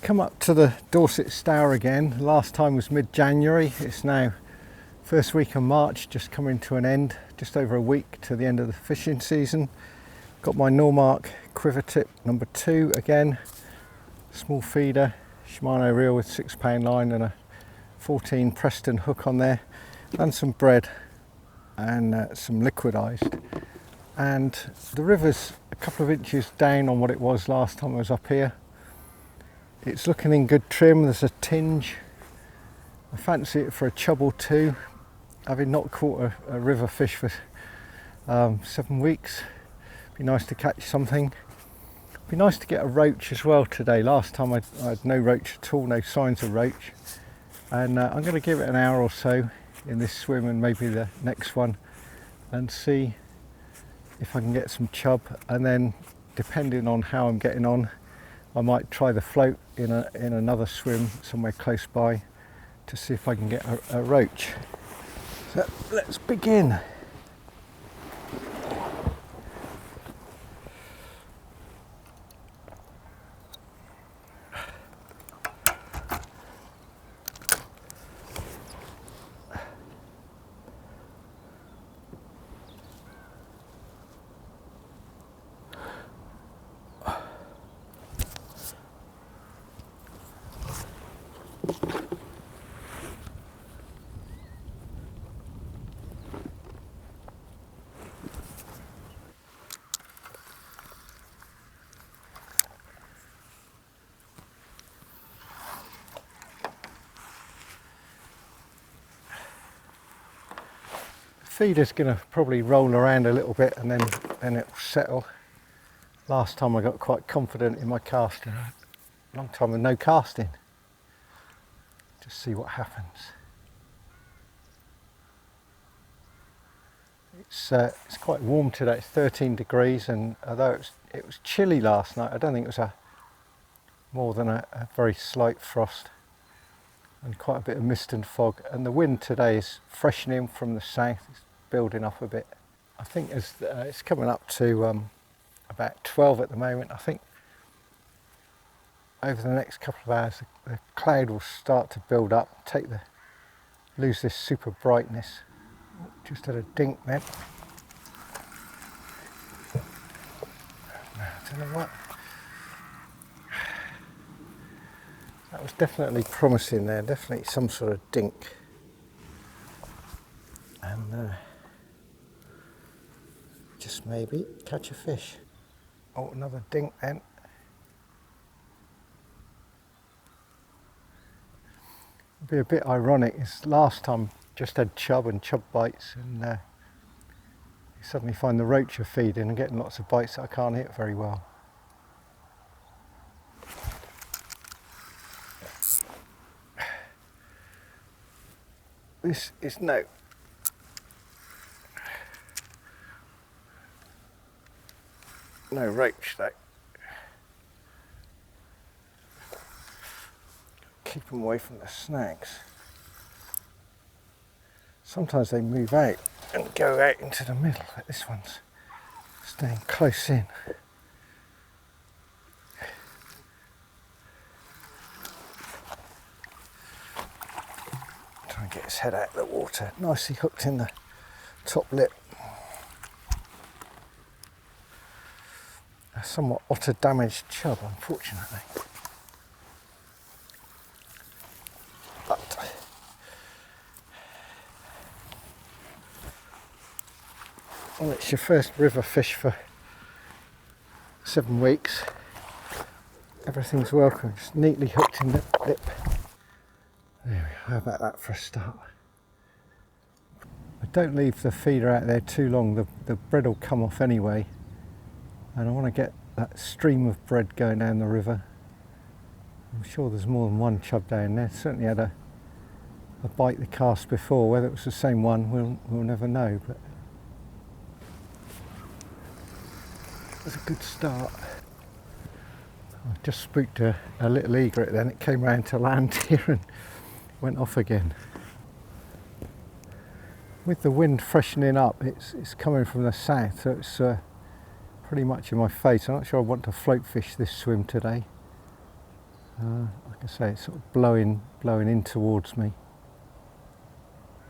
come up to the Dorset Stour again. Last time was mid-January. It's now first week of March, just coming to an end, just over a week to the end of the fishing season. Got my Normark quiver tip number 2 again, small feeder, Shimano reel with 6-pound line and a 14 Preston hook on there, and some bread and some liquidized. And the river's a couple of inches down on what it was last time I was up here. It's looking in good trim. There's a tinge. I fancy it for a chub or two, having not caught a river fish for 7 weeks. Be nice to catch something. Be nice to get a roach as well today. Last time I had no roach at all, no signs of roach. And I'm going to give it an hour or so in this swim and maybe the next one and see if I can get some chub, and then depending on how I'm getting on, I might try the float in another swim somewhere close by to see if I can get a roach. So let's begin. Feeder's going to probably roll around a little bit and then it'll settle. Last time I got quite confident in my casting. A long time with no casting. Just see what happens. It's quite warm today. It's 13 degrees, and although it was chilly last night, I don't think it was more than a very slight frost and quite a bit of mist and fog. And the wind today is freshening from the south. It's building up a bit. I think it's coming up to about 12 at the moment. I think over the next couple of hours the cloud will start to build up, lose this super brightness. Just had a dink then. I don't know what. That was definitely promising there, definitely some sort of dink. And just maybe catch a fish. Oh, another dink then. It'd be a bit ironic, is last time just had chub and chub bites, and you suddenly find the roach are feeding and getting lots of bites that I can't hit very well. This is no roach though. Keep them away from the snags. Sometimes they move out and go out into the middle, but this one's staying close in. Try and get his head out of the water. Nicely hooked in the top lip. A somewhat otter damaged chub, unfortunately. But well, it's your first river fish for 7 weeks. Everything's welcome. Just neatly hooked in the lip. There we go. How about that for a start? But don't leave the feeder out there too long. The bread will come off anyway. And I want to get that stream of bread going down the river. I'm sure there's more than one chub down there. Certainly had a bite the cast before. Whether it was the same one, we'll never know. But it was a good start. I just spooked a little egret, then it came round to land here and went off again. With the wind freshening up, it's coming from the south, so it's pretty much in my face. I'm not sure I want to float fish this swim today. Like I say, it's sort of blowing in towards me.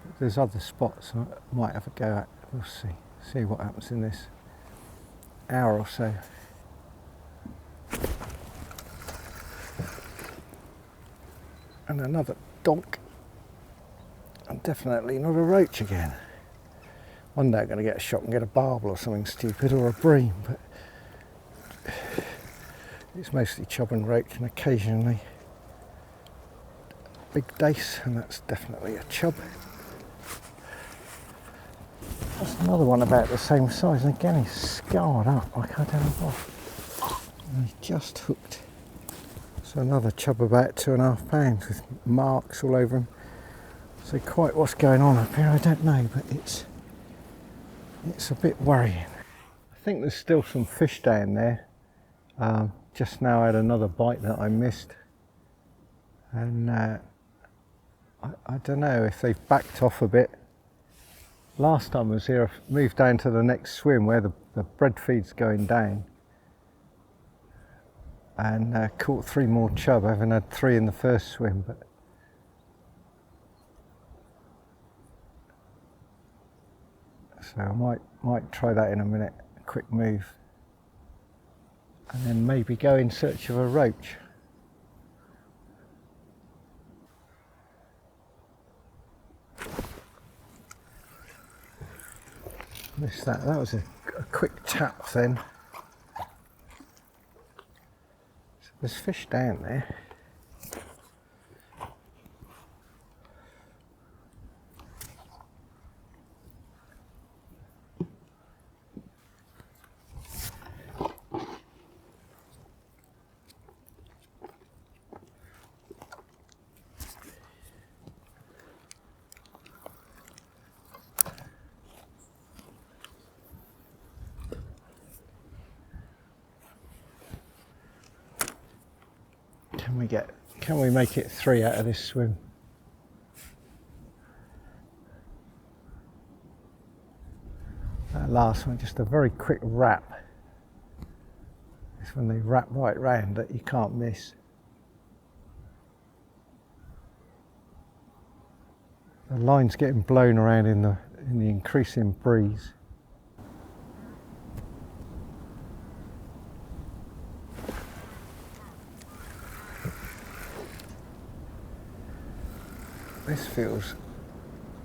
But there's other spots I might have a go at. We'll see what happens in this hour or so. And another donk. And definitely not a roach again. One day I'm going to get a shot and get a barbel or something stupid, or a bream, but it's mostly chub and roach, and occasionally big dace, and that's definitely a chub. There's another one about the same size, and again he's scarred up like I don't know what. And he's just hooked. So another chub about 2.5 pounds with marks all over him. So quite what's going on up here I don't know, but it's a bit worrying. I think there's still some fish down there. Just now I had another bite that I missed, and I don't know if they've backed off a bit. Last time I was here I moved down to the next swim where the bread feed's going down, and caught 3 more chub, having had 3 in the first swim. But so I might try that in a minute, a quick move, and then maybe go in search of a roach. Missed that. That was a quick tap then. So there's fish down there. Can we make it 3 out of this swim? That last one, just a very quick wrap. It's when they wrap right round that you can't miss. The line's getting blown around in the increasing breeze. This feels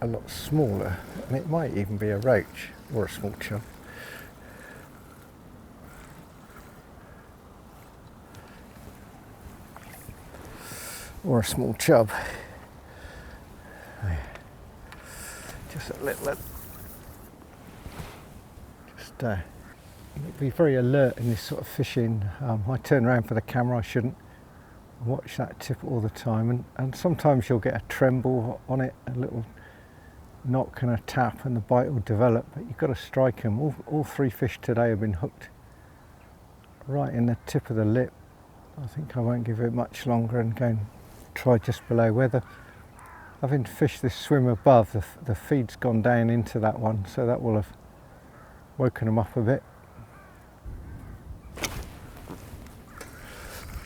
a lot smaller, and it might even be a roach or a small chub. Or a small chub. Just a little. Just be very alert in this sort of fishing. I turn around for the camera, I shouldn't. Watch that tip all the time, and sometimes you'll get a tremble on it, a little knock and a tap, and the bite will develop, but you've got to strike them. All 3 fish today have been hooked right in the tip of the lip. I think I won't give it much longer and go and try just below. Having fished this swim above, the feed's gone down into that one, so that will have woken them up a bit.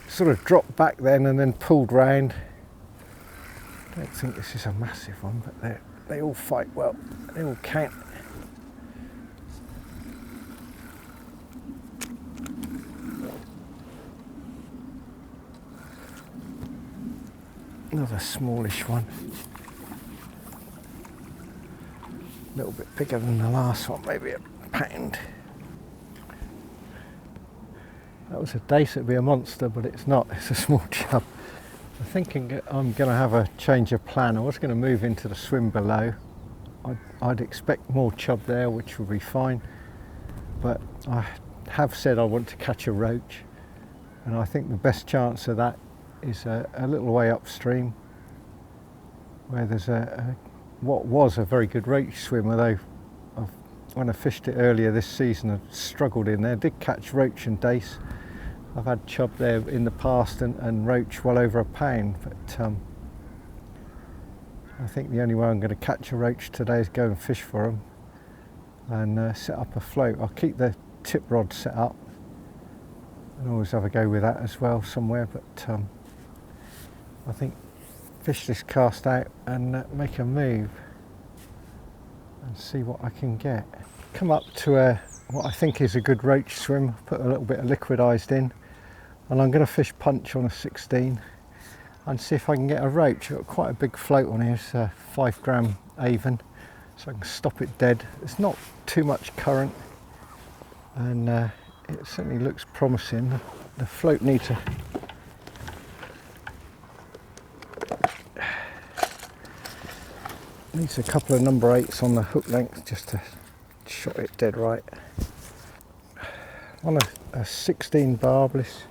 Sort of dropped back then and then pulled round. I don't think this is a massive one, but they all fight well. They all count. Another smallish one. A little bit bigger than the last one, maybe a pound. That was a dace, it'd be a monster, but it's not, it's a small chub. I'm thinking I'm going to have a change of plan. I was going to move into the swim below. I'd expect more chub there, which would be fine, but I have said I want to catch a roach, and I think the best chance of that is a little way upstream, where there's what was a very good roach swim, although when I fished it earlier this season I struggled in there. Did catch roach and dace. I've had chub there in the past and roach well over a pound, but I think the only way I'm going to catch a roach today is go and fish for them and set up a float. I'll keep the tip rod set up and always have a go with that as well somewhere, but I think fish this cast out and make a move and see what I can get. Come up to what I think is a good roach swim, put a little bit of liquidised in, and I'm going to fish punch on a 16 and see if I can get a roach. I've got quite a big float on here, it's a 5 gram Avon, so I can stop it dead. It's not too much current and it certainly looks promising. The float needs a couple of number 8s on the hook length just to shot it dead right. On a 16 barbless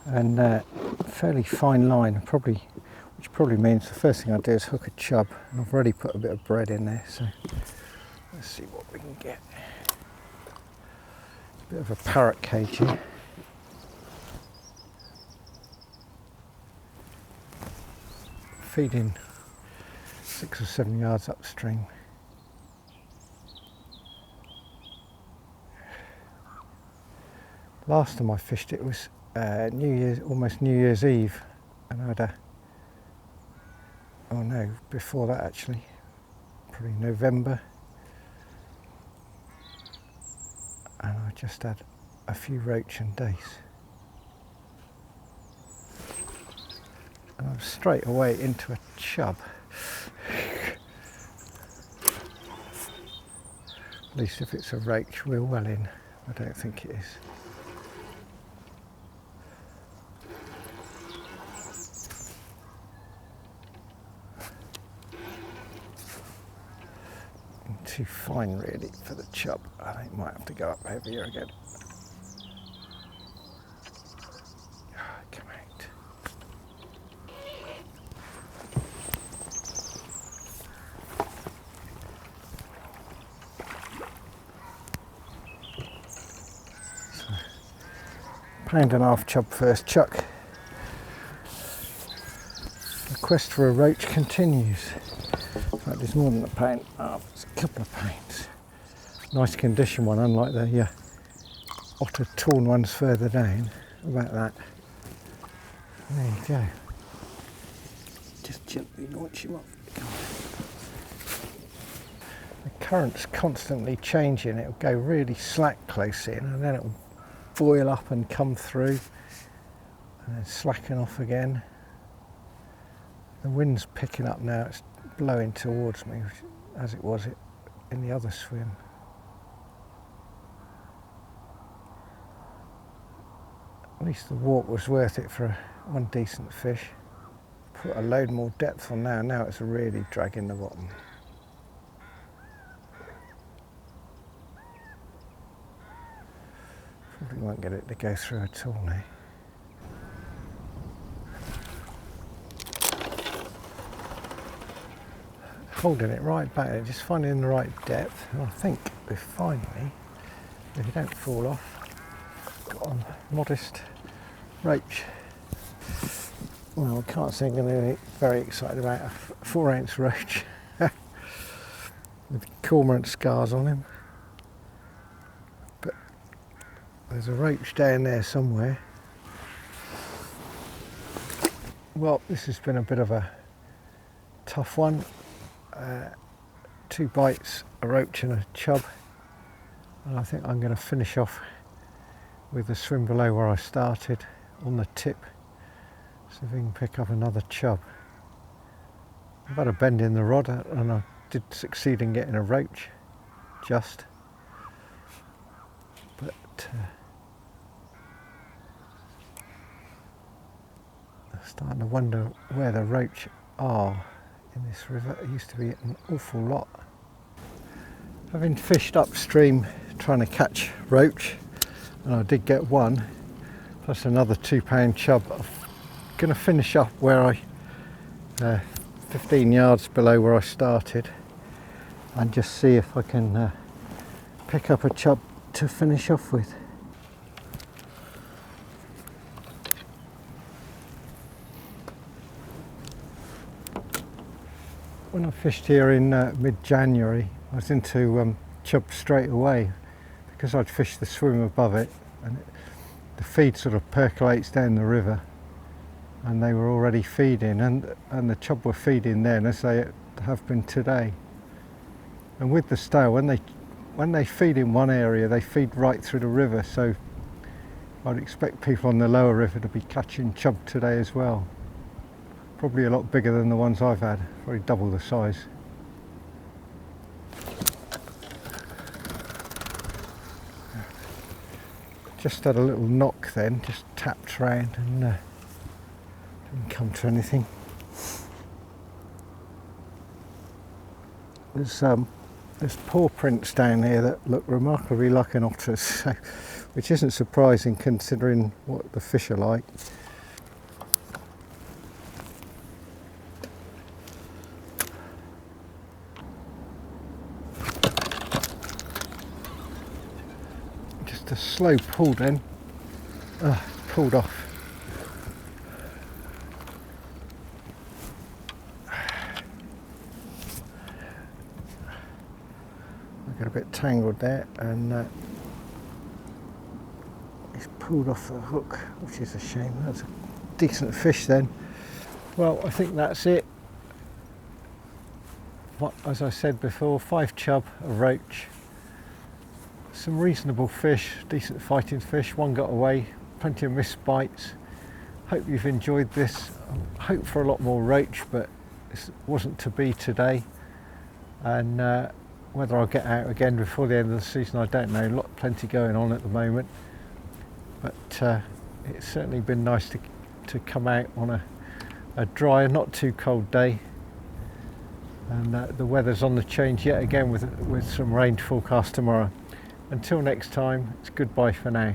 and fairly fine line, which probably means the first thing I do is hook a chub, and I've already put a bit of bread in there, so let's see what we can get. Bit of a parrot cage here. Feeding 6 or 7 yards upstream. Last time I fished it was almost New Year's Eve, and I had before that actually, probably November, and I just had a few roach and dace. And I'm straight away into a chub. At least if it's a roach, we're well in. I don't think it is. Too fine really for the chub. I think might have to go up heavier again. Come out. So, £1.5 chub first chuck. The quest for a roach continues. In fact, it's more than £1.5, it's a couple of pounds. Nice condition one, unlike the otter torn ones further down. How about that? There you go. Just gently launch him up. The current's constantly changing. It'll go really slack close in, and then it'll boil up and come through, and then slacken off again. The wind's picking up now. It's blowing towards me as it was in the other swim. At least the walk was worth it for one decent fish. Put a load more depth on now. Now it's really dragging the bottom. Probably won't get it to go through at all now. Holding it right back, just finding the right depth, and I think we finally, if you don't fall off, got a modest roach. Well, I can't say I'm going to be very excited about a 4-ounce roach with cormorant scars on him, but there's a roach down there somewhere. Well, this has been a bit of a tough one. 2 bites, a roach and a chub, and I think I'm going to finish off with the swim below where I started on the tip, see if we can pick up another chub. I've had a bend in the rod and I did succeed in getting a roach just, but I'm starting to wonder where the roach are in this river. It used to be an awful lot. Having fished upstream trying to catch roach, and I did get one, plus another £2 chub, I'm going to finish up where I 15 yards below where I started, and just see if I can pick up a chub to finish off with. When I fished here in mid-January, I was into chub straight away because I'd fished the swim above it, and the feed sort of percolates down the river, and they were already feeding, and the chub were feeding then as they have been today. And with the Stour, when they feed in one area, they feed right through the river, so I'd expect people on the lower river to be catching chub today as well. Probably a lot bigger than the ones I've had, probably double the size. Just had a little knock then, just tapped round and didn't come to anything. There's paw prints down here that look remarkably like an otter's, so, which isn't surprising considering what the fish are like. Just a slow pull then, pulled off. I got a bit tangled there, and he's pulled off the hook, which is a shame. That's a decent fish then. Well, I think that's it. As I said before, 5 chub, a roach, some reasonable fish, decent fighting fish. One got away, plenty of missed bites. Hope you've enjoyed this. I hope for a lot more roach, but this wasn't to be today. And whether I'll get out again before the end of the season, I don't know. Plenty going on at the moment, but it's certainly been nice to come out on a dry, not too cold day. And the weather's on the change yet again with some rain forecast tomorrow. Until next time, it's goodbye for now.